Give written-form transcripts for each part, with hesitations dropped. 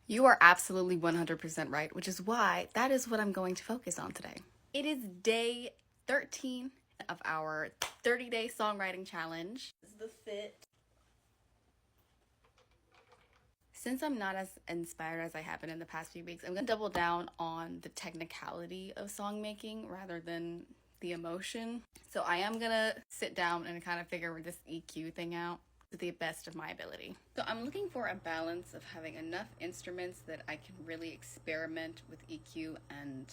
You are absolutely 100% right, which is why that is what I'm going to focus on today. It is day 13 of our 30-day songwriting challenge. This is the fit. Since I'm not as inspired as I have been in the past few weeks, I'm going to double down on the technicality of song making rather than the emotion. So I am going to sit down and kind of figure this EQ thing out to the best of my ability. So I'm looking for a balance of having enough instruments that I can really experiment with EQ and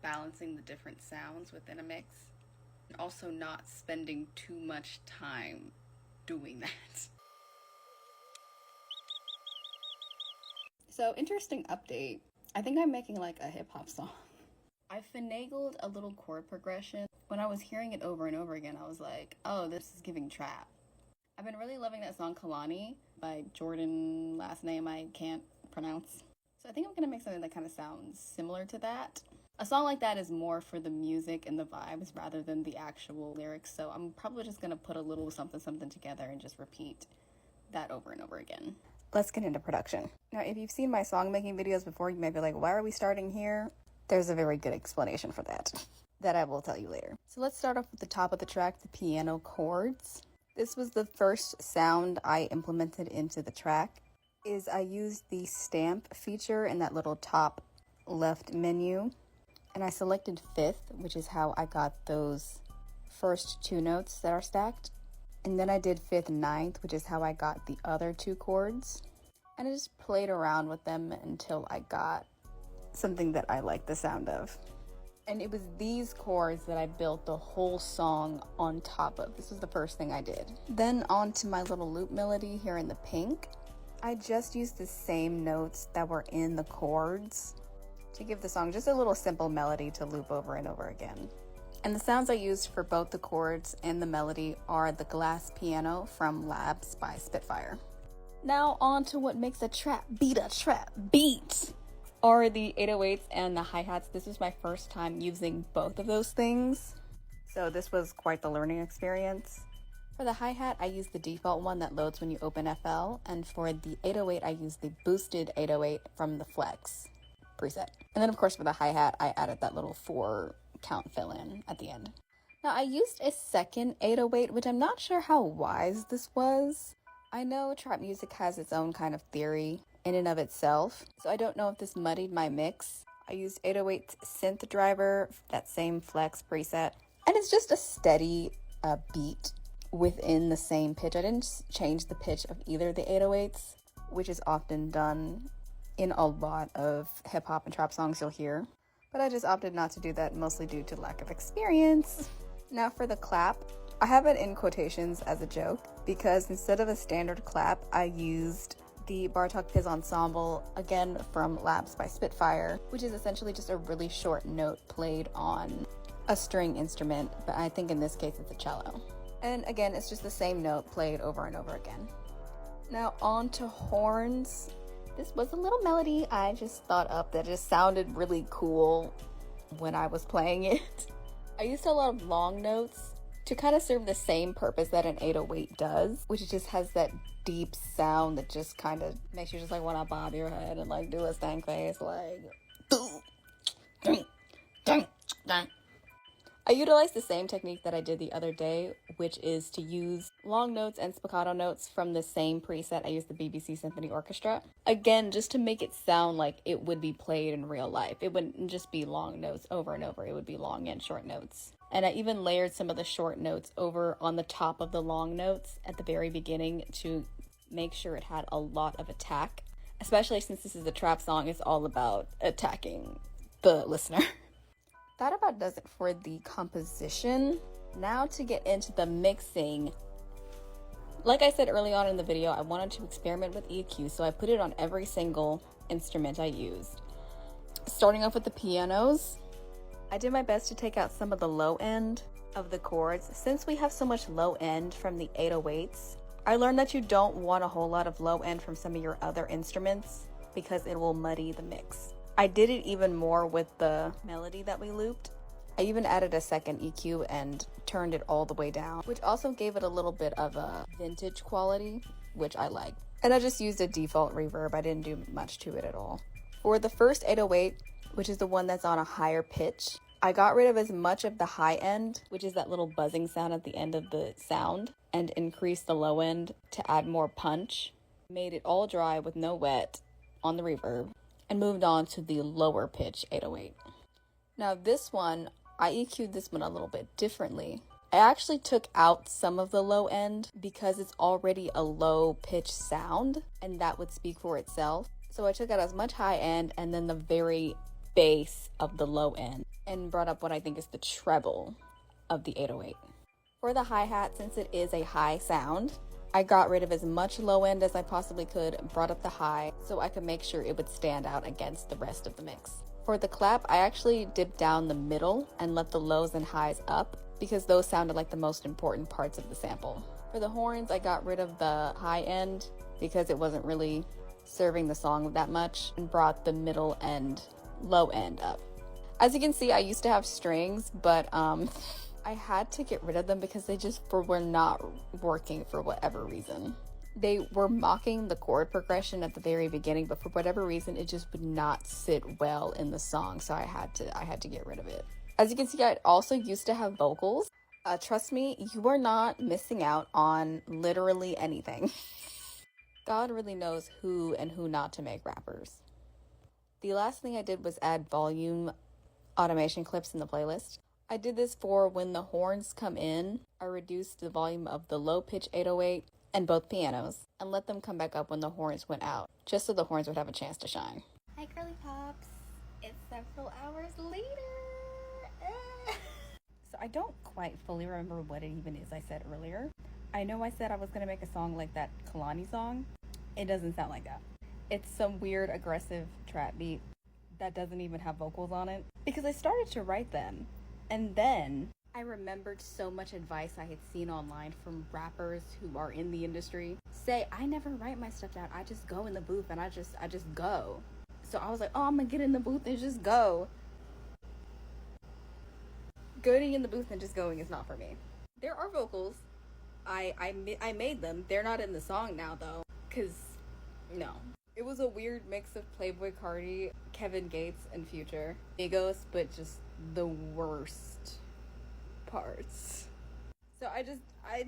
balancing the different sounds within a mix, and also not spending too much time doing that. So, interesting update. I think I'm making like a hip-hop song. I finagled a little chord progression. When I was hearing it over and over again, I was like, oh, this is giving trap. I've been really loving that song Kalani by Jordan, last name I can't pronounce. So I think I'm gonna make something that kind of sounds similar to that. A song like that is more for the music and the vibes rather than the actual lyrics. So I'm probably just gonna put a little something together and just repeat that over and over again. Let's get into production. Now, if you've seen my song making videos before, you may be like, why are we starting here? There's a very good explanation for that I will tell you later. So let's start off with the top of the track, the piano chords. This was the first sound I implemented into the track. I used the stamp feature in that little top left menu, and I selected fifth, which is how I got those first two notes that are stacked. And then I did fifth and ninth, which is how I got the other two chords. And I just played around with them until I got something that I like the sound of. And it was these chords that I built the whole song on top of. This was the first thing I did. Then on to my little loop melody here in the pink. I just used the same notes that were in the chords to give the song just a little simple melody to loop over and over again. And the sounds I used for both the chords and the melody are the glass piano from Labs by Spitfire. Now on to what makes a trap beat are the 808s and the hi-hats. This was my first time using both of those things, so this was quite the learning experience. For the hi-hat, I used the default one that loads when you open FL, and for the 808, I used the boosted 808 from the Flex preset. And then of course for the hi-hat, I added that little 4 count fill-in at the end. Now I used a second 808, which I'm not sure how wise this was. I know trap music has its own kind of theory in and of itself, so I don't know if this muddied my mix. I used 808's synth driver, that same Flex preset, and it's just a steady beat within the same pitch. I didn't change the pitch of either of the 808s, which is often done in a lot of hip-hop and trap songs you'll hear. But I just opted not to do that, mostly due to lack of experience. Now for the clap, I have it in quotations as a joke because instead of a standard clap, I used the Bartok Piz Ensemble, again from Labs by Spitfire, which is essentially just a really short note played on a string instrument, but I think in this case it's a cello. And again, it's just the same note played over and over again. Now on to horns. This was a little melody I just thought up that just sounded really cool when I was playing it. I used a lot of long notes to kind of serve the same purpose that an 808 does, which just has that deep sound that just kind of makes you just like want to bob your head and like do a stank face like. I utilized the same technique that I did the other day, which is to use long notes and spiccato notes from the same preset. I used the BBC Symphony Orchestra. Again, just to make it sound like it would be played in real life. It wouldn't just be long notes over and over. It would be long and short notes. And I even layered some of the short notes over on the top of the long notes at the very beginning to make sure it had a lot of attack. Especially since this is a trap song, it's all about attacking the listener. That about does it for the composition. Now to get into the mixing. Like I said early on in the video, I wanted to experiment with EQ, so I put it on every single instrument I used. Starting off with the pianos, I did my best to take out some of the low end of the chords. Since we have so much low end from the 808s, I learned that you don't want a whole lot of low end from some of your other instruments because it will muddy the mix. I did it even more with the melody that we looped. I even added a second EQ and turned it all the way down, which also gave it a little bit of a vintage quality, which I like. And I just used a default reverb. I didn't do much to it at all. For the first 808, which is the one that's on a higher pitch, I got rid of as much of the high end, which is that little buzzing sound at the end of the sound, and increased the low end to add more punch. Made it all dry with no wet on the reverb, and moved on to the lower pitch 808. Now this one, I EQ'd this one a little bit differently. I actually took out some of the low end because it's already a low pitch sound and that would speak for itself. So I took out as much high end and then the very bass of the low end and brought up what I think is the treble of the 808. For the hi-hat, since it is a high sound, I got rid of as much low end as I possibly could and brought up the high so I could make sure it would stand out against the rest of the mix. For the clap, I actually dipped down the middle and let the lows and highs up because those sounded like the most important parts of the sample. For the horns, I got rid of the high end because it wasn't really serving the song that much and brought the middle and low end up. As you can see, I used to have strings, but I had to get rid of them because they just were not working for whatever reason. They were mocking the chord progression at the very beginning, but for whatever reason, it just would not sit well in the song, so I had to get rid of it. As you can see, I also used to have vocals. Trust me, you are not missing out on literally anything. God really knows who and who not to make rappers. The last thing I did was add volume automation clips in the playlist. I did this for when the horns come in. I reduced the volume of the low pitch 808 and both pianos and let them come back up when the horns went out, just so the horns would have a chance to shine. Hi Girly Pops, it's several hours later. So I don't quite fully remember what it even is I said earlier. I know I said I was going to make a song like that Kalani song. It doesn't sound like that. It's some weird aggressive trap beat that doesn't even have vocals on it. Because I started to write them, and then I remembered so much advice I had seen online from rappers who are in the industry say, I never write my stuff down. I just go in the booth and I just go. So I was like, oh, I'm gonna get in the booth and just go. Going in the booth and just going is not for me. There are vocals. I made them. They're not in the song now though, cause no. It was a weird mix of Playboi Carti, Kevin Gates, and Future. Migos, but just the worst parts. So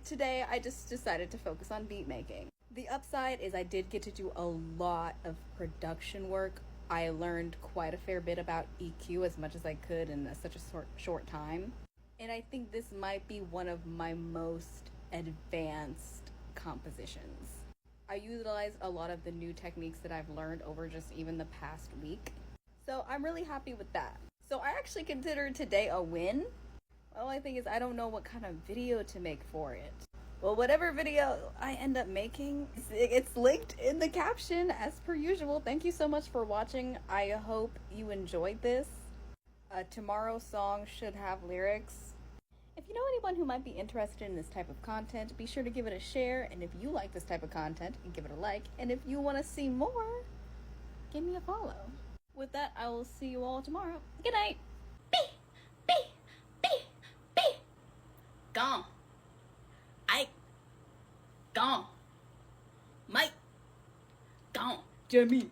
today I just decided to focus on beat making. The upside is I did get to do a lot of production work. I learned quite a fair bit about EQ as much as I could in such a short time. And I think this might be one of my most advanced compositions. I utilized a lot of the new techniques that I've learned over just even the past week. So I'm really happy with that. So I actually consider today a win. The only thing is I don't know what kind of video to make for it. Well, whatever video I end up making, it's linked in the caption as per usual. Thank you so much for watching. I hope you enjoyed this. Tomorrow's song should have lyrics. If you know anyone who might be interested in this type of content, be sure to give it a share. And if you like this type of content, give it a like. And if you want to see more, give me a follow. With that, I will see you all tomorrow. Good night. Gone. Gone. Mike. Gone. Jimmy.